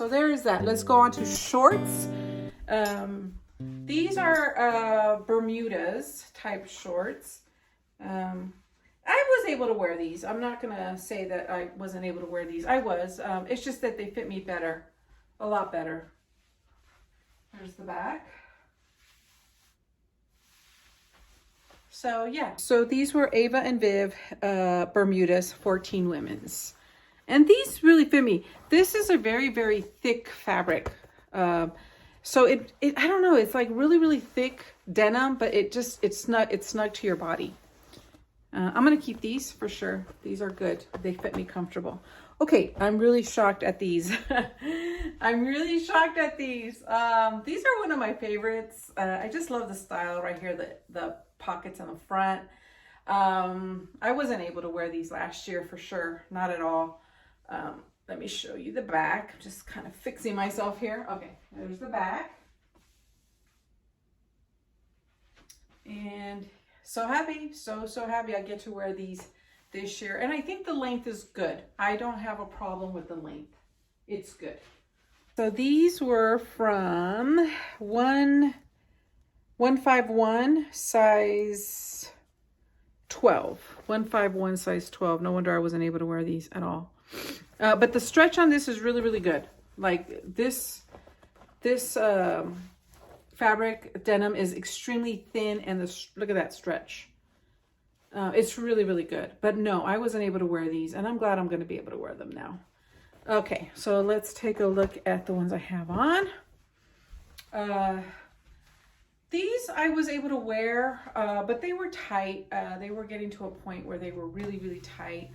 So there is that. Let's go on to shorts. These are Bermudas type shorts. I was able to wear these. I'm not gonna say that I wasn't able to wear these. I was. It's just that they fit me better, a lot better. There's the back. So yeah. So these were Ava and Viv Bermudas 14 women's. And these really fit me. This is a very, very thick fabric. So it I don't know, it's like really, really thick denim, but it's snug to your body. I'm going to keep these for sure. These are good. They fit me comfortable. Okay, I'm really shocked at these. I'm really shocked at these. These are one of my favorites. I just love the style right here, the pockets on the front. I wasn't able to wear these last year for sure. Not at all. Let me show you the back. Just kind of fixing myself here. Okay, there's the back. And so happy, so happy I get to wear these this year. And I think the length is good. I don't have a problem with the length. It's good. So these were from 151 size 12. 151 size 12. No wonder I wasn't able to wear these at all. But the stretch on this is really, really good. Like this fabric denim is extremely thin, and look at that stretch. It's really, really good. But no, I wasn't able to wear these, and I'm glad I'm going to be able to wear them now. Okay, so let's take a look at the ones I have on. These I was able to wear, but they were tight. They were getting to a point where they were really, really tight.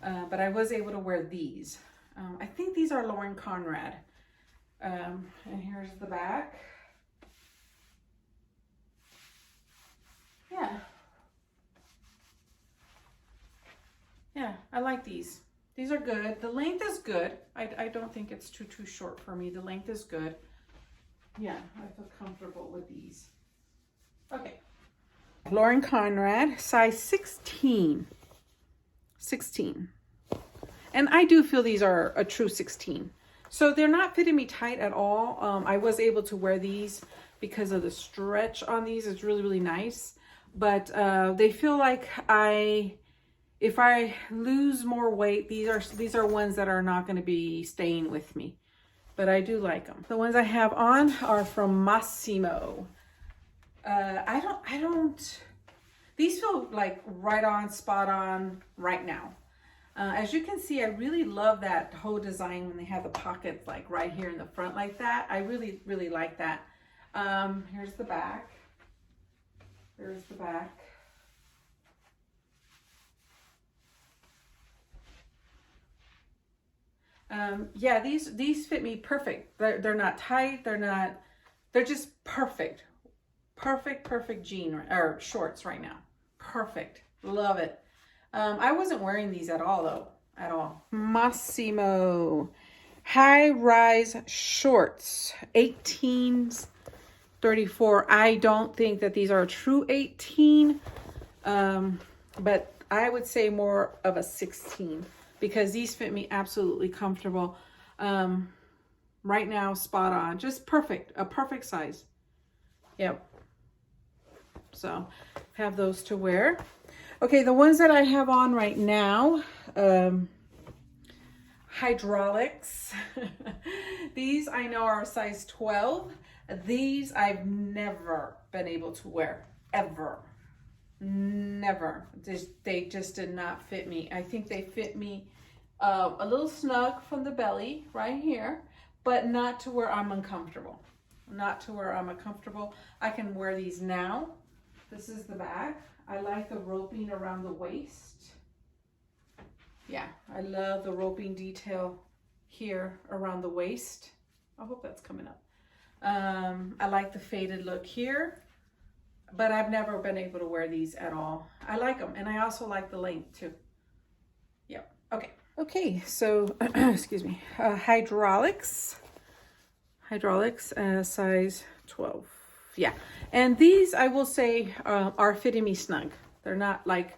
But I was able to wear these. I think these are Lauren Conrad. And here's the back. Yeah, I like these. These are good. The length is good. I don't think it's too short for me. The length is good. Yeah, I feel comfortable with these. Okay. Lauren Conrad, size 16. 16. And I do feel these are a true 16. So they're not fitting me tight at all. I was able to wear these because of the stretch on these. It's really, really nice. But they feel like if I lose more weight, these are ones that are not going to be staying with me. But I do like them. The ones I have on are from Massimo. These feel like right on, spot on right now. As you can see, I really love that whole design when they have the pockets like right here in the front like that. I really, really like that. Here's the back. There's the back. Yeah, these fit me perfect. They're not tight. They're just perfect. Perfect jean or shorts right now. Perfect. Love it. I wasn't wearing these at all though. At all. Massimo high rise shorts. 1834. I don't think that these are a true 18. But I would say more of a 16 because these fit me absolutely comfortable. Right now, spot on. Just perfect. A perfect size. Yep. So have those to wear. Okay, the ones that I have on right now, Hydraulics. These I know are a size 12. These I've never been able to wear, ever. Never. They just did not fit me. I think they fit me a little snug from the belly right here, but not to where I'm uncomfortable. Not to where I'm uncomfortable. I can wear these now. This is the back. I like the roping around the waist. Yeah, I love the roping detail here around the waist. I hope that's coming up. I like the faded look here, but I've never been able to wear these at all. I like them, and I also like the length too. Yep, okay. Okay, so, excuse me, Hydraulics, size 12. Yeah, and these I will say are fitting me snug. They're not like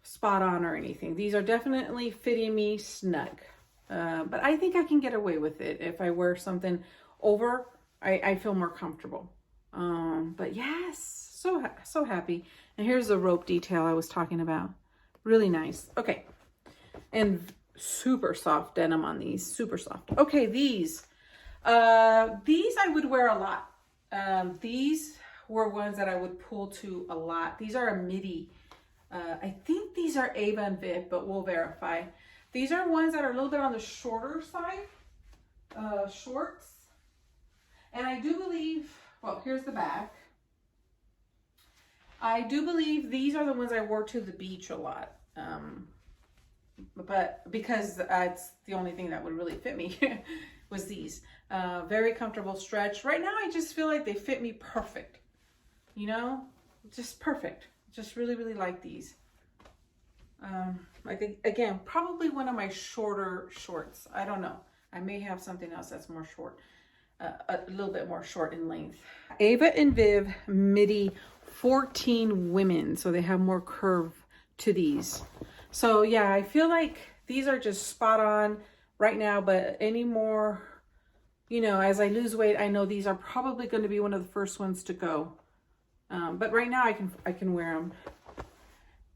spot on or anything. These are definitely fitting me snug. But I think I can get away with it. If I wear something over, I feel more comfortable. But yes, so happy. And here's the rope detail I was talking about. Really nice. Okay. And super soft denim on these. Super soft. Okay, these I would wear a lot. These were ones that I would pull to a lot. These are a midi. I think these are Ava and Viv, but we'll verify. These are ones that are a little bit on the shorter side, shorts. And I do believe, well, here's the back. I do believe these are the ones I wore to the beach a lot. But because it's the only thing that would really fit me was these. Very comfortable stretch. Right now, I just feel like they fit me perfect. You know, just perfect. Just really, really like these. Like, again, probably one of my shorter shorts. I don't know. I may have something else that's more short, a little bit more short in length. Ava and Viv midi 14 women. So they have more curve to these. So yeah, I feel like these are just spot on right now, but any more, you know, as I lose weight, I know these are probably going to be one of the first ones to go. But right now I can wear them.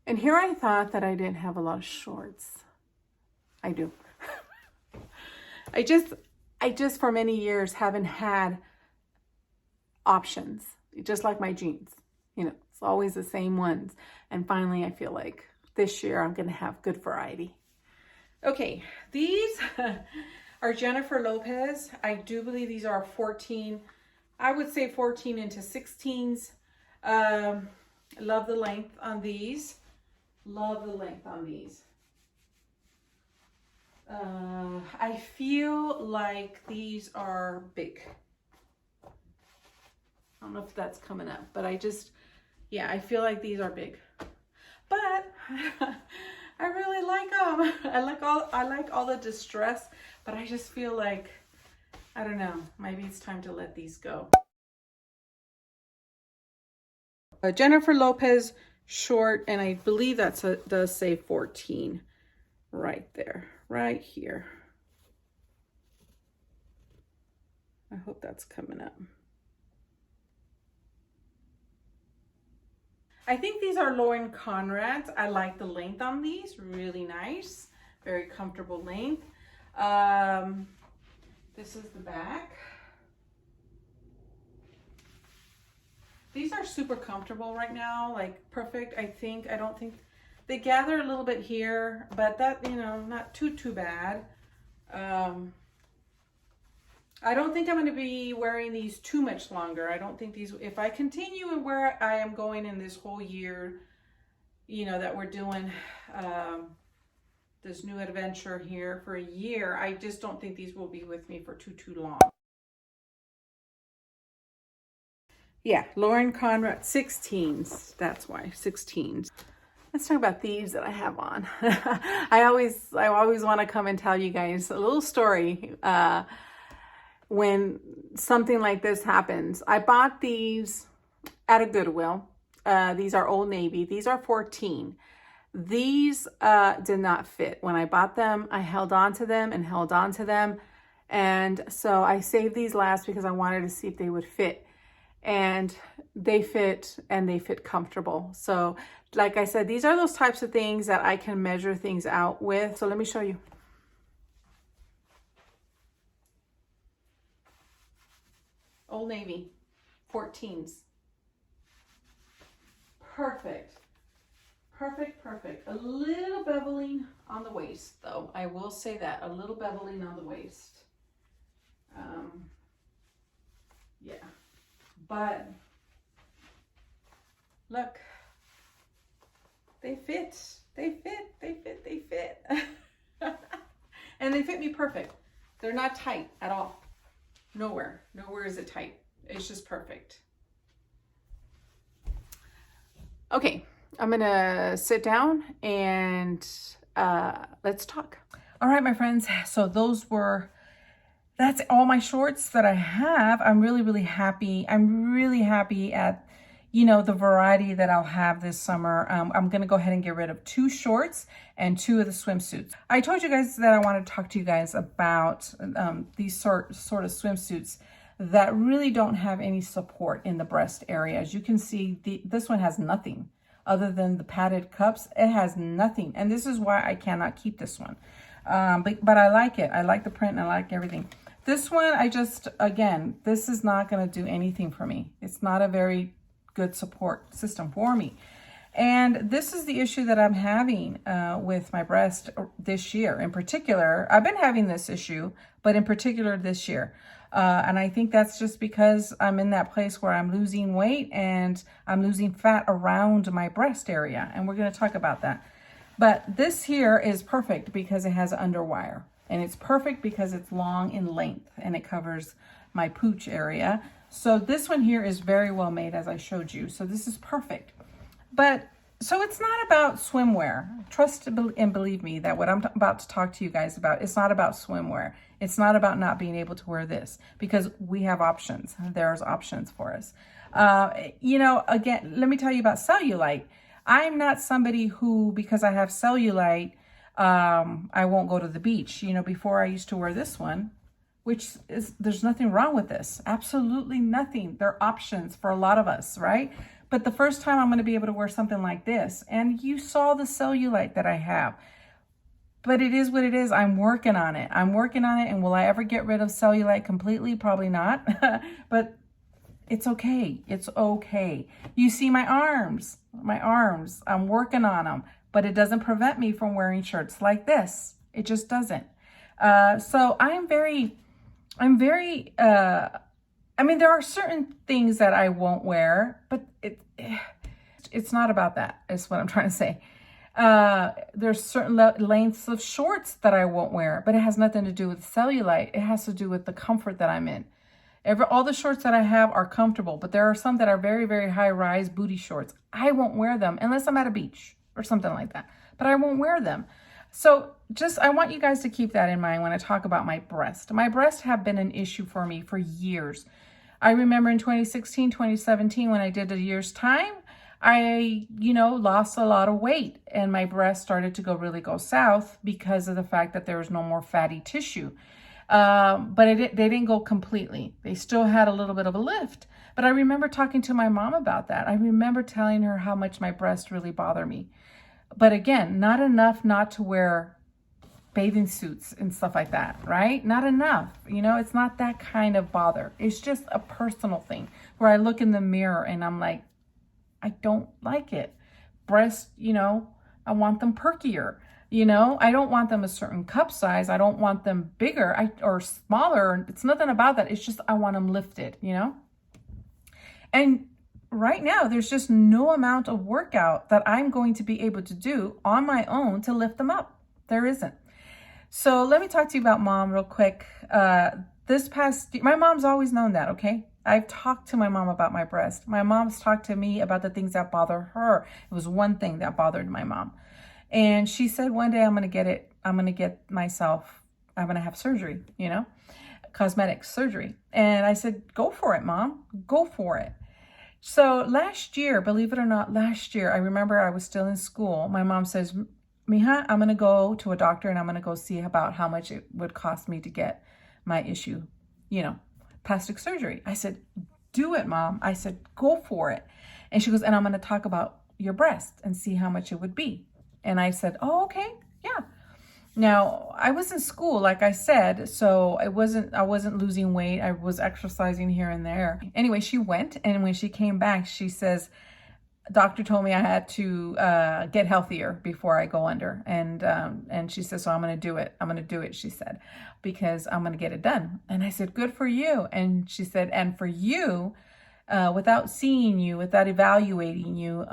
And here I thought that I didn't have a lot of shorts. I do. I just for many years haven't had options, just like my jeans. You know, it's always the same ones. And finally, I feel like this year I'm going to have good variety. Okay, these are Jennifer Lopez. I do believe these are 14. I would say 14 into 16s. Love the length on these. Love the length on these. I feel like these are big. I don't know if that's coming up, but yeah, I feel like these are big. But I really like them. I like all the distress, but I just feel like, I don't know, maybe it's time to let these go. Jennifer Lopez short, and I believe that does say 14 right there, right here. I hope that's coming up. I think these are Lauren Conrad's. I like the length on these, really nice, very comfortable length. This is the back. These are super comfortable right now, like perfect. I don't think they gather a little bit here, but that, you know, not too bad. I don't think I'm going to be wearing these too much longer. I don't think these, if I continue and where I am going in this whole year, you know, that we're doing this new adventure here for a year, I just don't think these will be with me for too long. Yeah, Lauren Conrad 16s. That's why 16s. Let's talk about these that I have on. I always want to come and tell you guys a little story when something like this happens. I bought these at a Goodwill. These are Old Navy. These are 14. These did not fit. When I bought them, I held on to them and held on to them. And so I saved these last because I wanted to see if they would fit. And they fit, and they fit comfortable. So like I said, these are those types of things that I can measure things out with. So let me show you. Old Navy, 14s. Perfect. Perfect, perfect. A little beveling on the waist, though. I will say that. A little beveling on the waist. Yeah. But look, they fit. And they fit me perfect. They're not tight at all. Nowhere is it tight. It's just perfect. Okay, I'm gonna sit down and let's talk. All right, my friends. So that's all my shorts that I have. I'm really happy. I'm really happy at, you know, the variety that I'll have this summer. I'm going to go ahead and get rid of 2 shorts and 2 of the swimsuits. I told you guys that I want to talk to you guys about these sort of swimsuits that really don't have any support in the breast area. As you can see, this one has nothing other than the padded cups. It has nothing. And this is why I cannot keep this one. But I like it. I like the print and I like everything. This one, again, this is not going to do anything for me. It's not a very good support system for me. And this is the issue that I'm having with my breast this year. In particular, I've been having this issue, but in particular this year. And I think that's just because I'm in that place where I'm losing weight and I'm losing fat around my breast area. And we're going to talk about that. But this here is perfect because it has underwire. And it's perfect because it's long in length and it covers my pooch area. So this one here is very well made, as I showed you. So this is perfect. But so it's not about swimwear. Trust and believe me that what I'm about to talk to you guys about, it's not about swimwear. It's not about not being able to wear this, because we have options. There's options for us. You know, again, let me tell you about cellulite. I'm not somebody who, because I have cellulite, I won't go to the beach. You know, before I used to wear this one, which is, there's nothing wrong with this. Absolutely nothing. There are options for a lot of us, right? But the first time I'm going to be able to wear something like this, and you saw the cellulite that I have. But it is what it is. I'm working on it. I'm working on it. And will I ever get rid of cellulite completely? Probably not. But it's okay. It's okay. You see my arms. I'm working on them. But it doesn't prevent me from wearing shirts like this. It just doesn't. So I'm very, I mean, there are certain things that I won't wear, but it's not about that, is what I'm trying to say. There's certain lengths of shorts that I won't wear, but it has nothing to do with cellulite. It has to do with the comfort that I'm in. All the shorts that I have are comfortable, but there are some that are very, very high rise booty shorts. I won't wear them unless I'm at a beach or something like that, but I won't wear them. So I want you guys to keep that in mind when I talk about my breast. My breasts have been an issue for me for years. I remember in 2016, 2017, when I did a year's time, I, lost a lot of weight and my breasts started to really go south because of the fact that there was no more fatty tissue. But they didn't go completely. They still had a little bit of a lift. But I remember talking to my mom about that. I remember telling her how much my breasts really bother me. But again, not enough not to wear bathing suits and stuff like that, right? Not enough. It's not that kind of bother. It's just a personal thing where I look in the mirror and I'm like, I don't like it. Breasts, I want them perkier. I don't want them a certain cup size. I don't want them bigger or smaller. It's nothing about that. It's just I want them lifted, And right now, there's just no amount of workout that I'm going to be able to do on my own to lift them up. There isn't. So let me talk to you about mom real quick. My mom's always known that, okay? I've talked to my mom about my breast. My mom's talked to me about the things that bother her. It was one thing that bothered my mom. And she said, one day I'm going to have surgery, cosmetic surgery. And I said, go for it, Mom, go for it. So last year, believe it or not, I remember I was still in school. My mom says, Mija, I'm going to go to a doctor and I'm going to go see about how much it would cost me to get my issue, plastic surgery. I said, do it, Mom. I said, go for it. And she goes, and I'm going to talk about your breast and see how much it would be. And I said, oh, okay, yeah. Now, I was in school, like I said, so I wasn't losing weight. I was exercising here and there. Anyway, she went, and when she came back, she says, doctor told me I had to get healthier before I go under. And she says, so I'm going to do it. I'm going to do it, she said, because I'm going to get it done. And I said, good for you. And she said, and for you, without seeing you, without evaluating you,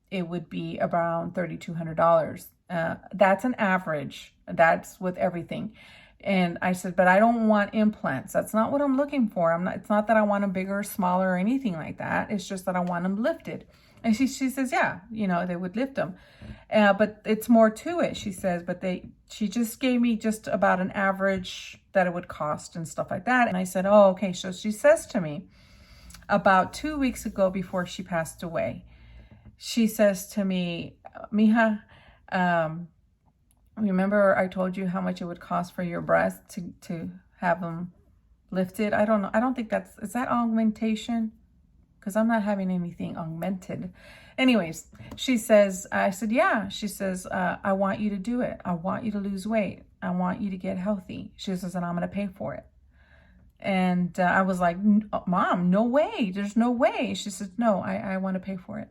it would be around $3,200. That's an average. That's with everything. And I said, but I don't want implants. That's not what I'm looking for. It's not that I want them bigger or smaller or anything like that. It's just that I want them lifted. And she says, yeah, they would lift them. But it's more to it, she says, but she just gave me just about an average that it would cost and stuff like that. And I said, oh, okay. So she says to me, about 2 weeks ago before she passed away. She says to me, Mija, remember I told you how much it would cost for your breasts to have them lifted? I don't know. I don't think is that augmentation? Because I'm not having anything augmented. Anyways, she says, I said, yeah. She says, I want you to do it. I want you to lose weight. I want you to get healthy. She says, and I'm going to pay for it. And I was like, Mom, no way. There's no way. She said, no, I want to pay for it.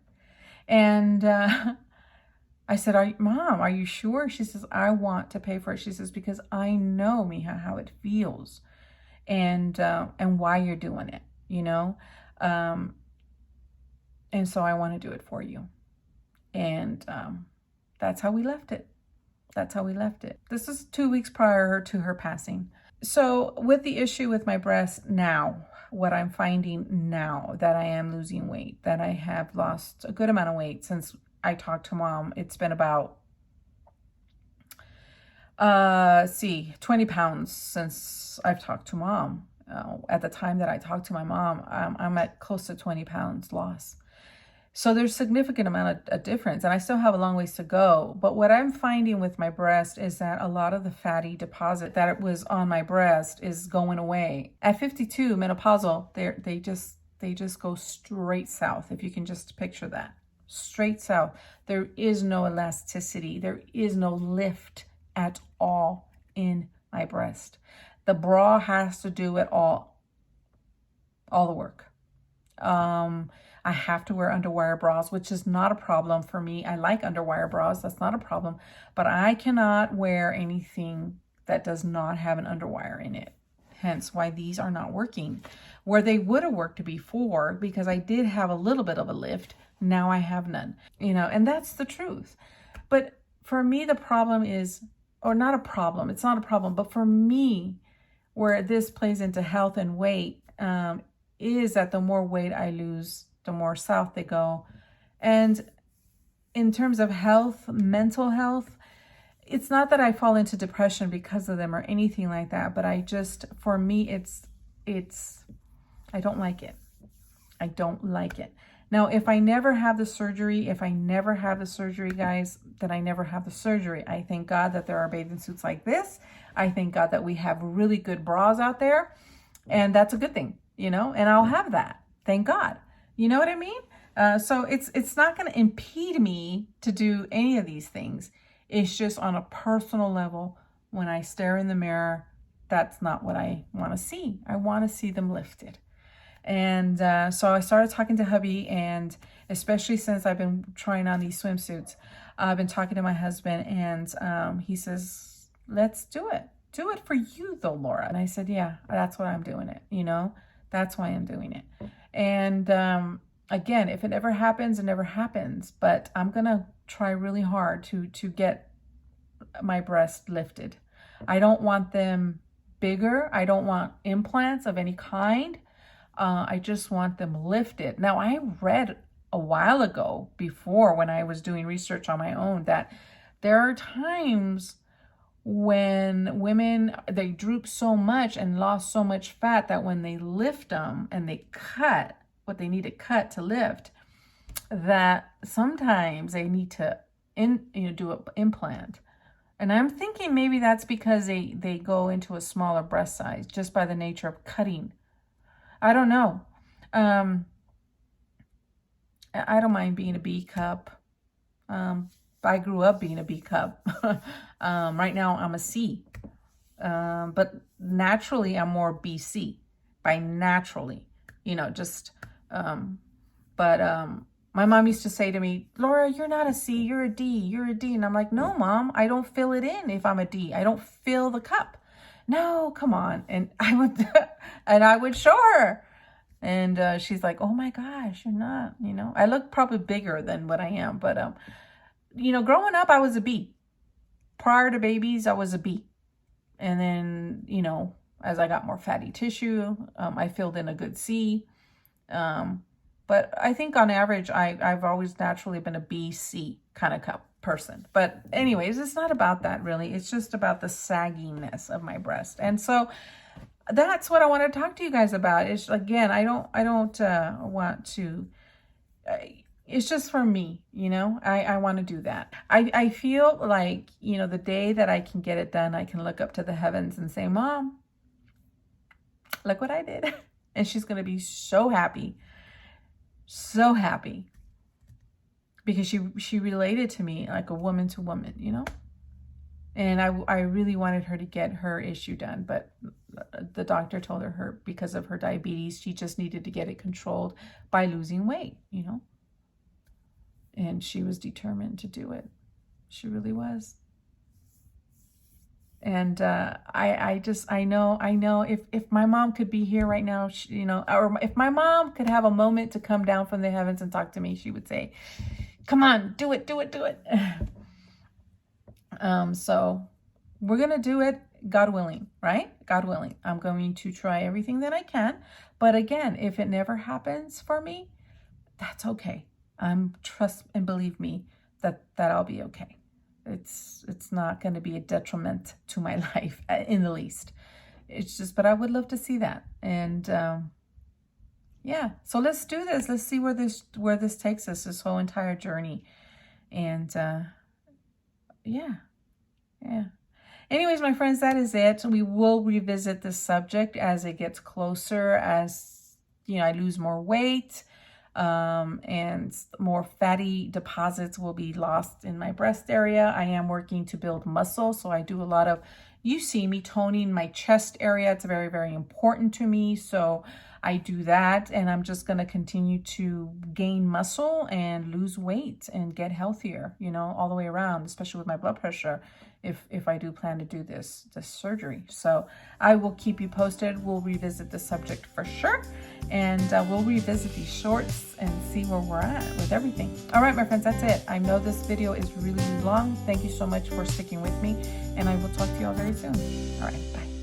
And I said, Mom, are you sure? She says, I want to pay for it. She says, because I know, Mija, how it feels and why you're doing it, you know? And so I want to do it for you. And that's how we left it. That's how we left it. This is 2 weeks prior to her passing. So with the issue with my breast now, what I'm finding now that I am losing weight, that I have lost a good amount of weight since I talked to Mom. It's been about, 20 pounds since I've talked to Mom. At the time that I talked to my mom, I'm at close to 20 pounds loss. So there's significant amount of difference, and I still have a long ways to go. But what I'm finding with my breast is that a lot of the fatty deposit that it was on my breast is going away. At 52, menopausal, they just go straight south. If you can just picture that, straight south. There is no elasticity. There is no lift at all in my breast. The bra has to do it all the work. I have to wear underwire bras, which is not a problem for me. I like underwire bras. That's not a problem. But I cannot wear anything that does not have an underwire in it. Hence why these are not working. Where they would have worked before, because I did have a little bit of a lift, now I have none. You know, and that's the truth. But for me, the problem is, or not a problem, it's not a problem, but for me, where this plays into health and weight, is that the more weight I lose, the more south they go. And in terms of health, mental health, it's not that I fall into depression because of them or anything like that, but for me, I don't like it. I don't like it. Now, if I never have the surgery, guys, then I never have the surgery. I thank God that there are bathing suits like this. I thank God that we have really good bras out there. And that's a good thing, you know, and I'll have that. Thank God. You know what I mean? So it's not going to impede me to do any of these things. It's just on a personal level, when I stare in the mirror, that's not what I want to see. I want to see them lifted. And so I started talking to hubby, and especially since I've been trying on these swimsuits, I've been talking to my husband, and he says, let's do it. Do it for you though, Laura. And I said, yeah, that's why I'm doing it. You know, that's why I'm doing it. And again, if it ever happens, it never happens. But I'm going to try really hard to get my breast lifted. I don't want them bigger. I don't want implants of any kind. I just want them lifted. Now, I read a while ago, before when I was doing research on my own, that there are times when women, they droop so much and lost so much fat that when they lift them and they cut what they need to cut to lift, that sometimes they need to do an implant. And I'm thinking maybe that's because they go into a smaller breast size just by the nature of cutting. I don't know. I don't mind being a B cup. I grew up being a B cup. Right now I'm a C. But naturally I'm more BC. By naturally, you know, just, my mom used to say to me, Laura, you're not a C, you're a D, you're a D. And I'm like, no, Mom, I don't fill it in if I'm a D. I don't fill the cup. No, come on. And I would show her. And she's like, oh my gosh, you're not, you know. I look probably bigger than what I am. But, you know, growing up, I was a B. Prior to babies, I was a B. And then, you know, as I got more fatty tissue, I filled in a good C. But I think on average, I've always naturally been a BC kind of cup person. But anyways, it's not about that really. It's just about the sagginess of my breast. And so that's what I want to talk to you guys about. It's again, I don't want to, it's just for me, you know, I want to do that. I feel like, you know, the day that I can get it done, I can look up to the heavens and say, Mom, look what I did. And she's going to be so happy, because she related to me like a woman to woman, you know. And I really wanted her to get her issue done, but the doctor told her because of her diabetes, she just needed to get it controlled by losing weight, you know. And she was determined to do it. She really was. And I know if my mom could be here right now, you know, or if my mom could have a moment to come down from the heavens and talk to me, she would say, come on, do it. So we're going to do it, God willing, right? God willing. I'm going to try everything that I can. But again, if it never happens for me, that's okay. Trust and believe me that I'll be okay. It's not going to be a detriment to my life in the least. It's just, but I would love to see that. And yeah, so let's do this. Let's see where this takes us, this whole entire journey. And yeah. Anyways, my friends, that is it. We will revisit this subject as it gets closer, as, you know, I lose more weight, and more fatty deposits will be lost in my breast area. I am working to build muscle, so I do a lot of, you see me toning my chest area. It's very, very important to me, so I do that, and I'm just going to continue to gain muscle and lose weight and get healthier, you know, all the way around, especially with my blood pressure, if I do plan to do this surgery. So I will keep you posted. We'll revisit the subject for sure, and we'll revisit these shorts and see where we're at with everything. All right, my friends, that's it. I know this video is really long. Thank you so much for sticking with me, and I will talk to you all very soon. All right, bye.